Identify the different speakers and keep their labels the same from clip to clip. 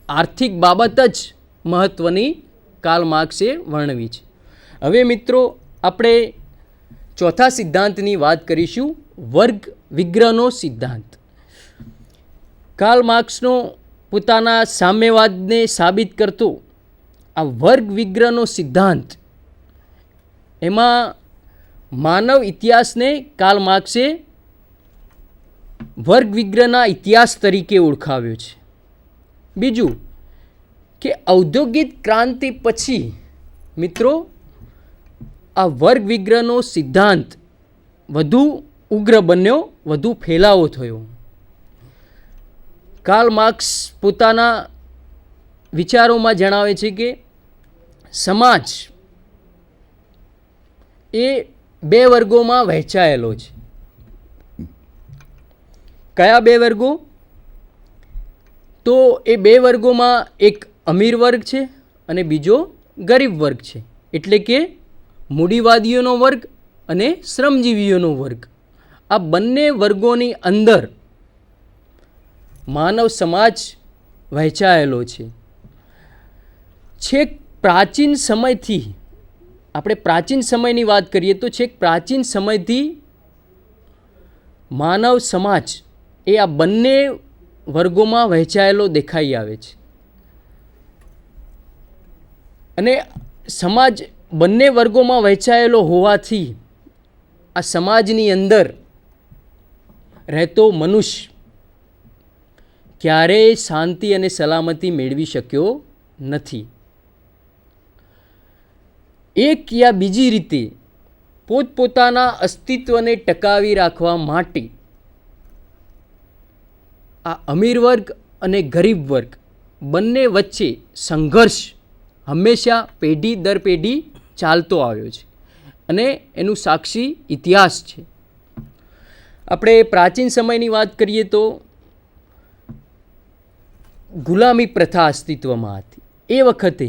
Speaker 1: આર્થિક બાબત જ મહત્ત્વની કાર્લ માર્ક્સે વર્ણવી છે. હવે મિત્રો આપણે ચોથા સિદ્ધાંતની વાત કરીશું, વર્ગ વિગ્રહનો સિદ્ધાંત. કાર્લ માર્ક્સનો પોતાના સામ્યવાદને સાબિત કરતો આ વર્ગ વિગ્રહનો સિદ્ધાંત, એમાં માનવ ઇતિહાસને કાર્લ માર્ક્સે વર્ગ વિગ્રહના ઇતિહાસ તરીકે ઓળખાવ્યો છે. બીજું કે ઔદ્યોગિક ક્રાંતિ પછી મિત્રો આ વર્ગ વિગ્રહનો સિદ્ધાંત વધુ ઉગ્ર બન્યો, વધુ ફેલાવો થયો. કાર્લ માર્ક્સ પોતાના વિચારોમાં જણાવે છે કે સમાજ એ બે વર્ગોમાં વહેંચાયેલો છે. કયા બે વર્ગો? તો એ બે વર્ગોમાં એક અમીર વર્ગ છે અને બીજો ગરીબ વર્ગ છે. એટલે કે મૂડીવાદીઓનો વર્ગ અને શ્રમજીવીઓનો વર્ગ. આ બંને વર્ગોની અંદર માનવ સમાજ વહેંચાયેલો છે. છેક પ્રાચીન સમયથી, આપણે પ્રાચીન સમયની વાત કરીએ તો છેક પ્રાચીન સમયથી માનવ સમાજ એ આ બંને વર્ગોમાં વહેંચાયેલો દેખાઈ આવે છે. અને સમાજ બંને વર્ગોમાં વહેંચાયેલો હોવાથી આ સમાજની અંદર રહેતો મનુષ્ય ક્યારેય શાંતિ અને સલામતી મેળવી શક્યો નથી. એક યા બીજી રીતે પોતપોતાના અસ્તિત્વને ટકાવી રાખવા માટે આ અમીર વર્ગ અને ગરીબ વર્ગ બંને વચ્ચે સંઘર્ષ હંમેશા પેઢી દર પેઢી ચાલતો આવ્યો છે અને એનું સાક્ષી ઇતિહાસ છે. આપણે પ્રાચીન સમયની વાત કરીએ તો ગુલામી પ્રથા અસ્તિત્વમાં હતી. એ વખતે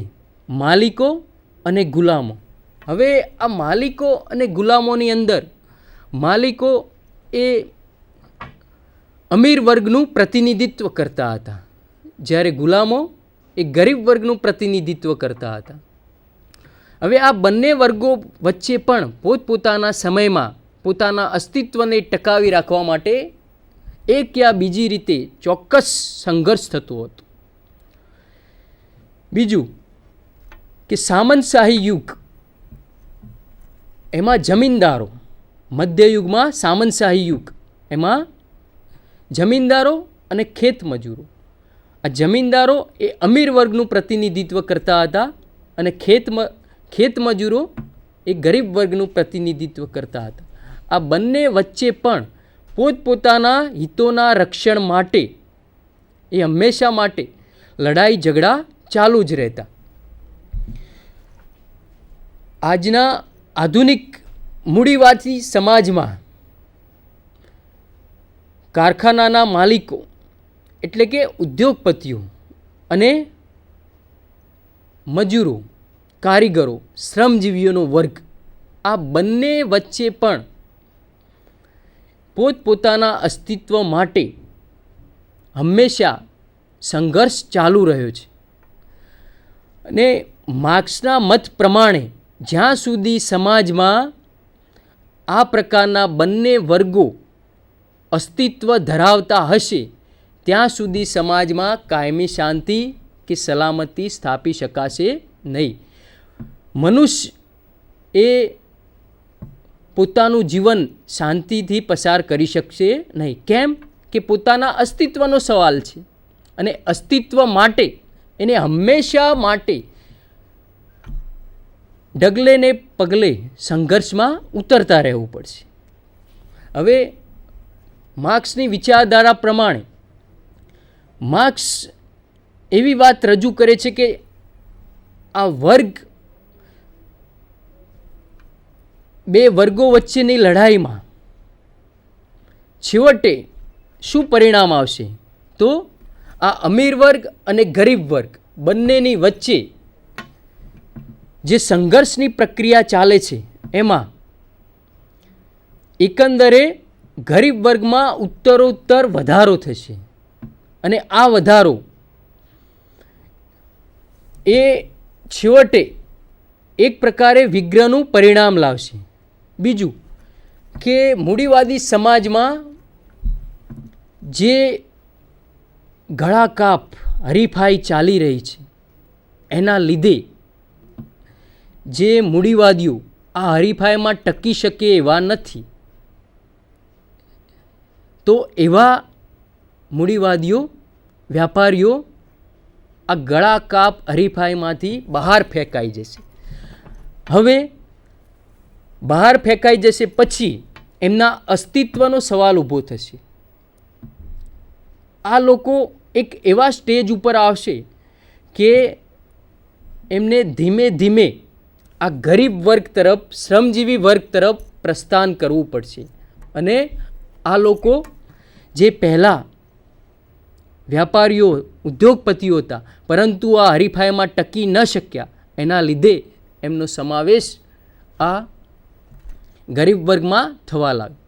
Speaker 1: માલિકો અને ગુલામો. હવે આ માલિકો અને ગુલામોની અંદર માલિકો એ અમીર વર્ગનું પ્રતિનિધિત્વ કરતા હતા, જ્યારે ગુલામો એ ગરીબ વર્ગનું પ્રતિનિધિત્વ કરતા હતા. હવે આ બંને વર્ગો વચ્ચે પણ પોતપોતાના સમયમાં પોતાના અસ્તિત્વને ટકાવી રાખવા માટે એક યા બીજી રીતે ચોક્કસ સંઘર્ષ થતો હતો. બીજું કે સામંતશાહી યુગ, એમાં જમીનદારો, મધ્યયુગમાં સામંતશાહી યુગ, એમાં જમીનદારો અને ખેતમજૂરો. આ જમીનદારો એ અમીર વર્ગનું પ્રતિનિધિત્વ કરતા હતા અને ખેતમજૂરો એ ગરીબ વર્ગનું પ્રતિનિધિત્વ કરતા હતા. આ બંને વચ્ચે પણ પોતપોતાના હિતોના રક્ષણ માટે એ હંમેશા માટે લડાઈ ઝઘડા ચાલુ જ રહેતા. આજના આધુનિક મૂડીવાદી સમાજમાં કારખાનાના માલિકો એટલે કે ઉદ્યોગપતિઓ અને મજૂરો, કારીગરો, શ્રમજીવીઓનો વર્ગ, આ બંને વચ્ચે પણ પોતપોતાના અસ્તિત્વ માટે હંમેશા સંઘર્ષ ચાલુ રહ્યો છે. અને માર્ક્સના મત પ્રમાણે જ્યાં સુધી સમાજમાં આ પ્રકારના બંને વર્ગો અસ્તિત્વ ધરાવતા હશે ત્યાં સુધી સમાજમાં કાયમી શાંતિ કે સલામતી સ્થાપી શકાશે નહીં. મનુષ્ય એ પોતાનું જીવન શાંતિથી પસાર કરી શકશે નહીં. કેમ કે પોતાના અસ્તિત્વનો સવાલ છે અને અસ્તિત્વ માટે એને હંમેશા માટે ડગલે ને પગલે સંઘર્ષમાં ઉતરતા રહેવું પડશે. હવે માર્ક્સની વિચારધારા પ્રમાણે માર્ક્સ એવી વાત રજૂ કરે છે કે આ વર્ગ, બે વર્ગો વચ્ચેની લડાઈમાં છેવટે શું પરિણામ આવશે? તો આ અમીર વર્ગ અને ગરીબ વર્ગ બંનેની વચ્ચે જે સંઘર્ષની પ્રક્રિયા ચાલે છે એમાં એકંદરે ગરીબ વર્ગમાં ઉત્તરોત્તર વધારો થશે અને આ વધારો એ છેવટે એક પ્રકારે વિગ્રહનું પરિણામ લાવશે. બીજું કે મૂડીવાદી સમાજમાં જે ગળાકાપ હરીફાઈ ચાલી રહી છે એના લીધે જે મૂડીવાદીઓ આ હરીફાઈમાં ટકી શકે એવા નથી, તો એવા મૂડીવાદીઓ વ્યાપારીઓ આ ગળાકાપ હરીફાઈમાંથી બહાર ફેંકાઈ જશે. હવે બહાર ફેંકાઈ જશે પછી એમના અસ્તિત્વનો સવાલ ઊભો થશે. આ લોકો એક એવા સ્ટેજ ઉપર આવશે કે એમને ધીમે ધીમે આ ગરીબ વર્ગ તરફ, શ્રમજીવી વર્ગ તરફ પ્રસ્થાન કરવું પડશે. અને આ લોકો જે પહેલાં વ્યાપારીઓ, ઉદ્યોગપતિઓ હતા, પરંતુ આ હરીફાઈમાં ટકી ન શક્યા, એના લીધે એમનો સમાવેશ આ ગરીબ વર્ગમાં થવા લાગ્યો.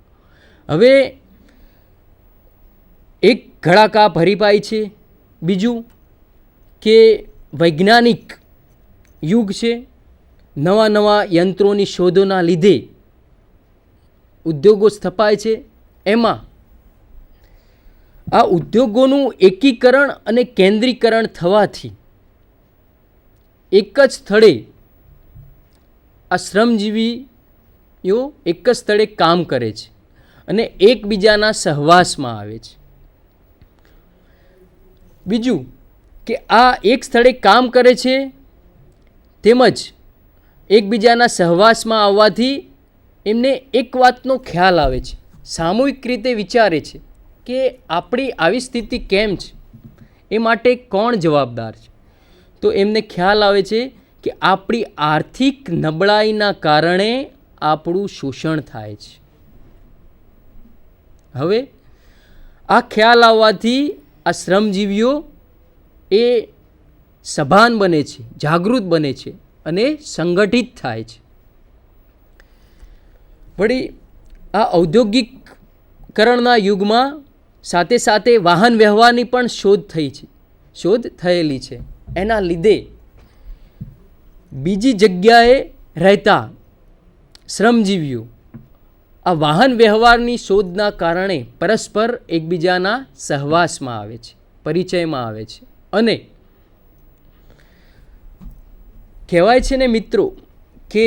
Speaker 1: હવે એક ગળાકાપ હરીફાઈ છે. બીજું કે વૈજ્ઞાનિક યુગ છે. નવા નવા યંત્રોની શોધોના લીધે ઉદ્યોગો સ્થપાય છે. એમાં આ ઉદ્યોગોનું એકીકરણ અને કેન્દ્રીકરણ થવાથી એક જ સ્થળે આ શ્રમજીવીઓ એક જ સ્થળે કામ કરે છે અને એકબીજાના સહવાસમાં આવે છે. બીજું કે આ એક સ્થળે કામ કરે છે તેમજ એકબીજાના સહવાસમાં આવવાથી એમને એક વાતનો ખ્યાલ આવે છે, સામૂહિક રીતે વિચારે છે કે આપણી આવી સ્થિતિ કેમ છે, એ માટે કોણ જવાબદાર છે. તો એમને ખ્યાલ આવે છે કે આપણી આર્થિક નબળાઈના કારણે આપણું શોષણ થાય છે. હવે આ ખ્યાલ આવવાથી આ શ્રમજીવીઓ એ સભાન બને છે, જાગૃત બને છે અને સંગઠિત થાય છે. વળી આ ઔદ્યોગિકરણના યુગમાં સાથે સાથે વાહન વ્યવહારની પણ શોધ થયેલી છે. એના લીધે બીજી જગ્યાએ રહેતા શ્રમજીવીઓ આ વાહન વ્યવહારની શોધના કારણે પરસ્પર એકબીજાના સહવાસમાં આવે છે, પરિચયમાં આવે છે. અને કહેવાય છે ને મિત્રો કે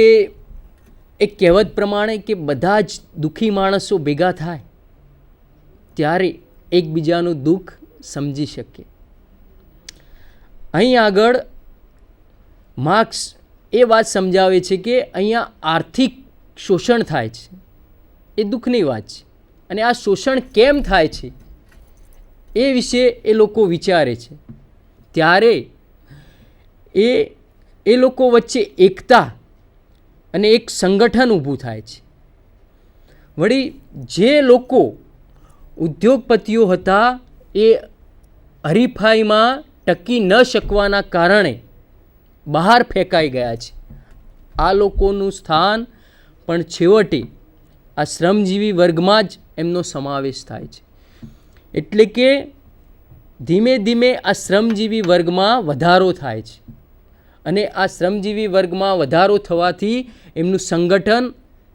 Speaker 1: એક કહેવત પ્રમાણે કે બધા જ દુઃખી માણસો ભેગા થાય ત્યારે એકબીજાનું દુઃખ સમજી શકે. અહીં આગળ માર્ક્સ એ વાત સમજાવે છે કે અહીંયા આર્થિક શોષણ થાય છે, એ દુઃખની વાત છે. અને આ શોષણ કેમ થાય છે એ વિશે એ લોકો વિચારે છે. ત્યારે એ લોકો વચ્ચે એકતા અને એક સંગઠન ઊભું થાય છે. વળી જે લોકો ઉદ્યોગપતિઓ હતા એ હરીફાઈમાં ટકી ન શકવાના કારણે બહાર ફેંકાઈ ગયા છે. આ લોકોનું સ્થાન પણ છેવટે આ શ્રમજીવી વર્ગમાં જ એમનો સમાવેશ થાય છે. એટલે કે ધીમે ધીમે આ શ્રમજીવી વર્ગમાં વધારો થાય છે અને આ શ્રમજીવી વર્ગમાં વધારો થવાથી એમનું સંગઠન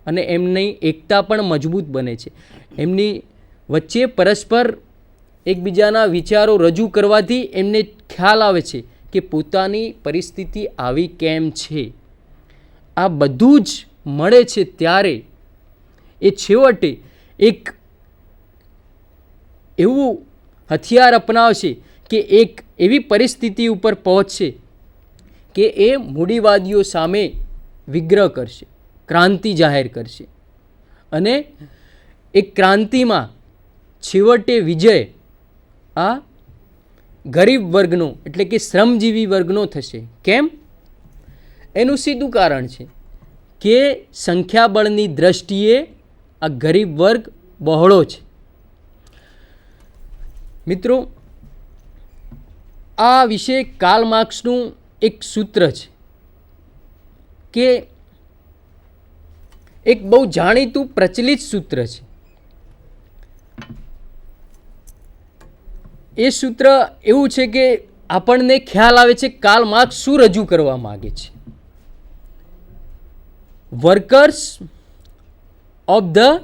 Speaker 1: અને એમની એકતા પણ મજબૂત બને છે. એમની વચ્ચે પરસ્પર એકબીજાના વિચારો રજૂ કરવાથી એમને ખ્યાલ આવે છે કે પોતાની પરિસ્થિતિ આવી કેમ છે. આ બધું જ મળે છે ત્યારે એ છેવટે એક એવું હથિયાર અપનાવશે કે એક એવી પરિસ્થિતિ ઉપર પહોંચશે કે એ મૂડીવાદીઓ સામે વિગ્રહ કરશે, ક્રાંતિ જાહેર કરશે. અને એ ક્રાંતિમાં છેવટે વિજય આ ગરીબ વર્ગનો એટલે કે શ્રમજીવી વર્ગનો થશે. કેમ? એનું સીધું કારણ છે કે સંખ્યાબળની દ્રષ્ટિએ આ ગરીબ વર્ગ બહોળો છે. મિત્રો, આ વિશે કાર્લ માર્ક્સનું એક સૂત્ર છે કે એક બહુ જાણીતું પ્રચલિત સૂત્ર છે. એ સૂત્ર એવું છે કે આપણને ખ્યાલ આવે છે કાર્લ માર્ક્સ શું રજૂ કરવા માગે છે. Workers of the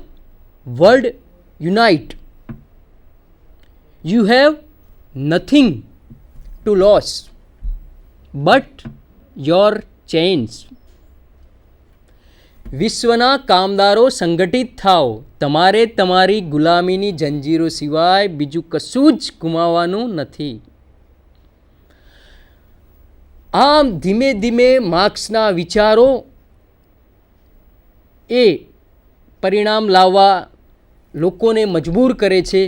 Speaker 1: world unite. You have nothing to loss but your chains. વિશ્વના કામદારો સંગઠિત થાઓ, તમારે તમારી ગુલામીની જંજીરો સિવાય બીજું કશું જ ગુમાવવાનું નથી. આમ ધીમે ધીમે માર્ક્સના વિચારો એ પરિણામ લાવવા લોકોને મજબૂર કરે છે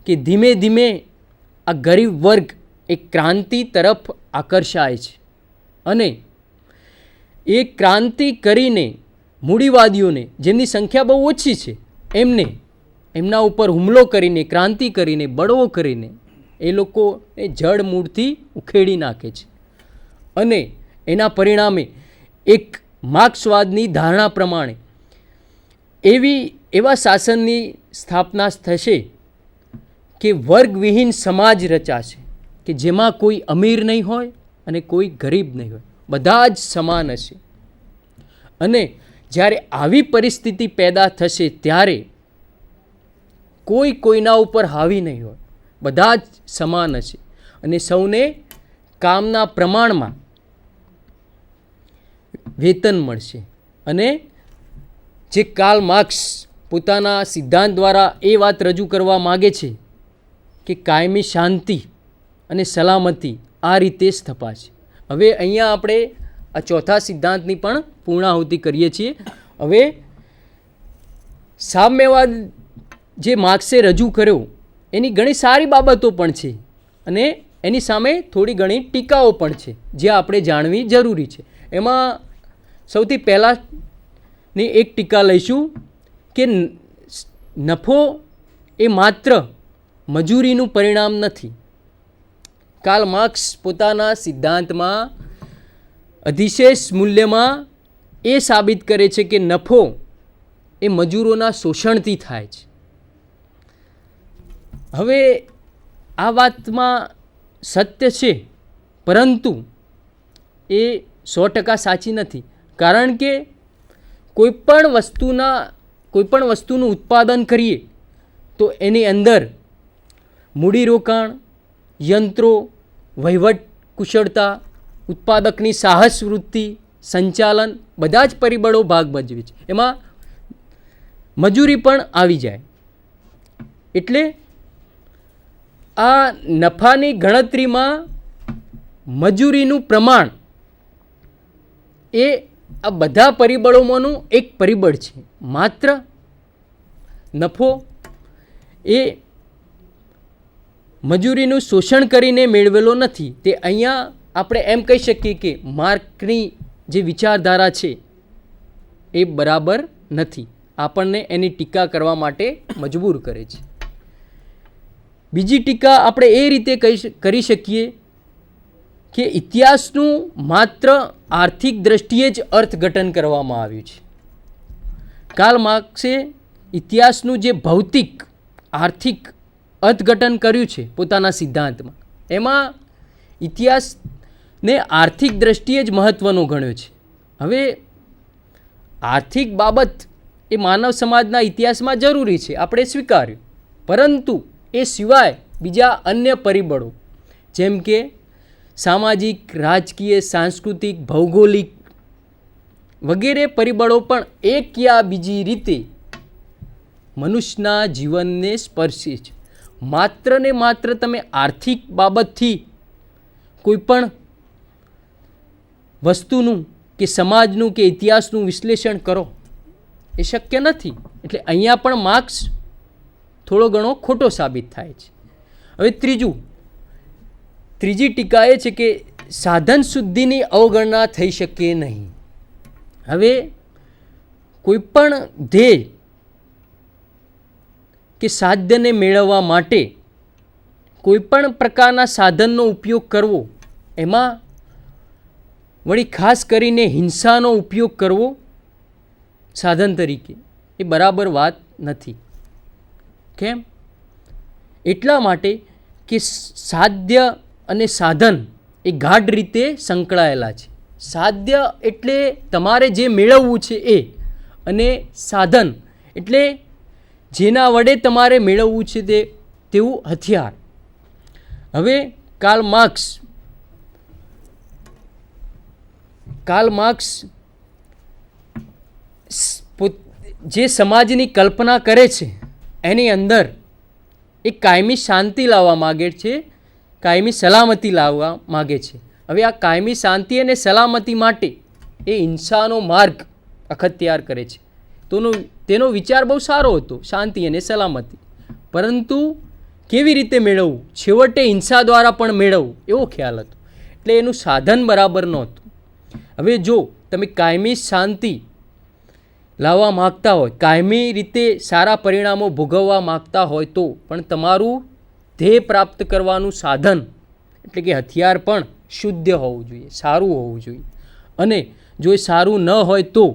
Speaker 1: કે ધીમે ધીમે આ ગરીબ વર્ગ એક ક્રાંતિ તરફ આકર્ષાય છે અને એ ક્રાંતિ કરીને મૂડીવાદીઓને, જેમની સંખ્યા બહુ ઓછી છે, એમના ઉપર હુમલો કરીને, ક્રાંતિ કરીને, બળવો કરીને એ લોકોને જડ મૂળથી ઉખેડી નાખે છે. અને એના પરિણામે એક માર્ક્સવાદની ધારણા પ્રમાણે એવા શાસનની સ્થાપના થશે કે વર્ગવિહીન સમાજ રચાશે, કે જેમાં કોઈ અમીર નહીં હોય અને કોઈ ગરીબ નહીં હોય, બધા જ સમાન હશે. અને જ્યારે આવી પરિસ્થિતિ પેદા થશે ત્યારે કોઈ કોઈના ઉપર હાવી નહીં હોય, બધા જ સમાન હશે અને સૌને કામના પ્રમાણમાં વેતન મળશે. અને જે કાર્લ માર્ક્સ પોતાના સિદ્ધાંત દ્વારા એ વાત રજૂ કરવા માગે છે કે કાયમી શાંતિ અને સલામતી આ રીતે સ્થપાશે. હવે અહીંયા આપણે આ ચોથા સિદ્ધાંતની પણ પૂર્ણાહુતિ કરીએ છીએ. હવે સામ્યવાદ જે માર્ક્સે રજૂ કર્યો એની ઘણી સારી બાબતો પણ છે અને એની સામે થોડી ઘણી ટીકાઓ પણ છે જે આપણે જાણવી જરૂરી છે. એમાં સૌથી પહેલાંની એક ટીકા લઈશું કે નફો એ માત્ર મજૂરીનું પરિણામ નથી. કાર્લ માર્ક્સ પોતાના સિદ્ધાંતમાં અધિશેષ મૂલ્યમાં એ સાબિત કરે છે કે નફો એ મજૂરોના શોષણથી થાય છે. હવે આ વાતમાં સત્ય છે, પરંતુ એ 100% સાચી નથી. કારણ કે કોઈપણ વસ્તુનું ઉત્પાદન કરીએ તો એની અંદર મૂડીરોકાણ, યંત્રો, વહીવટ કુશળતા, ઉત્પાદકની સાહસ વૃત્તિ, સંચાલન બધા જ પરિબળો ભાગ ભજવે છે. એમાં મજૂરી પણ આવી જાય. એટલે આ નફાની ગણતરીમાં મજૂરીનું પ્રમાણ એ આ બધા પરિબળોમાંનું એક પરિબળ છે. માત્ર નફો એ મજૂરીનું શોષણ કરીને મેળવેલો નથી. તે અહીંયા આપણે એમ કહી શકીએ કે માર્ક્સની જે વિચારધારા છે એ બરાબર નથી. આપણને એની ટીકા કરવા માટે મજબૂર કરે છે. બીજી ટીકા આપણે એ રીતે કરી શકીએ કે ઇતિહાસનું માત્ર આર્થિક દ્રષ્ટિએ જ અર્થઘટન કરવામાં આવ્યું છે. કાર્લ માર્ક્સે ઇતિહાસનું જે ભૌતિક આર્થિક અર્થઘટન કર્યું છે પોતાના સિદ્ધાંતમાં, એમાં ઇતિહાસને આર્થિક દ્રષ્ટિએ જ મહત્ત્વનો ગણ્યો છે. હવે આર્થિક બાબત એ માનવ સમાજના ઇતિહાસમાં જરૂરી છે, આપણે સ્વીકાર્યું, પરંતુ એ સિવાય બીજા અન્ય પરિબળો જેમ કે સામાજિક, રાજકીય, સાંસ્કૃતિક, ભૌગોલિક વગેરે પરિબળો પણ એક યા બીજી રીતે મનુષ્યના જીવનને સ્પર્શે છે. માત્ર ને માત્ર તમે આર્થિક બાબતથી કોઈપણ વસ્તુનું કે સમાજનું કે ઇતિહાસનું વિશ્લેષણ કરો એ શક્ય નથી. એટલે અહીંયા પણ માર્ક્સ થોડો ઘણો ખોટો સાબિત થાય છે. હવે ત્રીજી ટીકા એ છે કે સાધન શુદ્ધિની અવગણના થઈ શકે નહીં. હવે કોઈપણ ધ્યેય કે સાધ્યને મેળવવા માટે કોઈપણ પ્રકારના સાધનનો ઉપયોગ કરવો, એમાં વળી ખાસ કરીને હિંસાનો ઉપયોગ કરવો સાધન તરીકે, એ બરાબર વાત નથી. કેમ? એટલા માટે કે સાધ્ય અને સાધન એ ગાઢ રીતે સંકળાયેલા છે. સાધ્ય એટલે તમારે જે મેળવવું છે એ, અને સાધન એટલે જેના વડે તમારે મેળવવું છે તેવું હથિયાર. હવે કાર્લ માર્ક્સ જે સમાજની કલ્પના કરે છે એની અંદર એક કાયમી શાંતિ લાવવા માગે છે, કાયમી સલામતી લાવવા માગે છે. હવે આ કાયમી શાંતિ અને સલામતી માટે એ હિંસાનો માર્ગ અખત્યાર કરે છે. તેનો વિચાર બહુ સારો હતો, શાંતિ અને સલામતી, પરંતુ કેવી રીતે મેળવવું, છેવટે હિંસા દ્વારા પણ મેળવવું એવો ખ્યાલ હતો. એટલે એનું સાધન બરાબર નહોતું. હવે જો તમે કાયમી શાંતિ લાવવા માગતા હોય, કાયમી રીતે સારા પરિણામો ભોગવવા માગતા હોય તો પણ તમારું ધ્યેય પ્રાપ્ત કરવાનું સાધન એટલે કે હથિયાર પણ શુદ્ધ હોવું જોઈએ, સારું હોવું જોઈએ. અને જો એ સારું ન હોય તો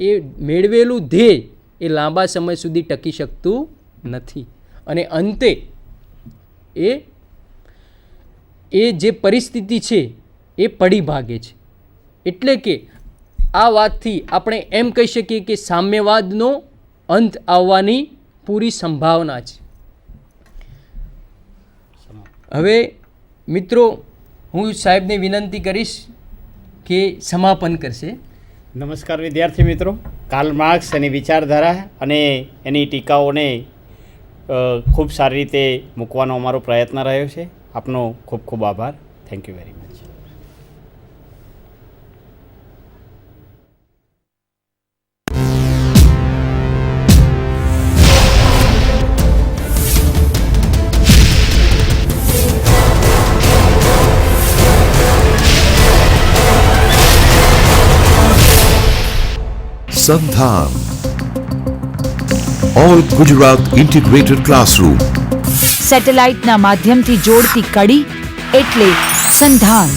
Speaker 1: એ મેળવેલું ધ્યેય એ લાંબા સમય સુધી ટકી શકતું નથી, અને અંતે એ જે પરિસ્થિતિ છે એ પડી ભાગે છે. એટલે કે આ વાતથી આપણે એમ કહી શકીએ કે સામ્યવાદનો અંત આવવાની પૂરી સંભાવના છે. હવે મિત્રો, હું સાહેબને વિનંતી કરીશ કે સમાપન કરશે.
Speaker 2: નમસ્કાર વિદ્યાર્થી મિત્રો. કાર્લ માર્ક્સ એની વિચારધારા અને એની ટીકાઓને ખૂબ સારી રીતે મૂકવાનો અમારો પ્રયત્ન રહ્યો છે. આપનો ખૂબ ખૂબ આભાર. Thank you very much.
Speaker 3: Sandhan All Gujarat Integrated Classroom.
Speaker 4: સેટેલાઇટના માધ્યમથી જોડતી કડી એટલે સંધાન.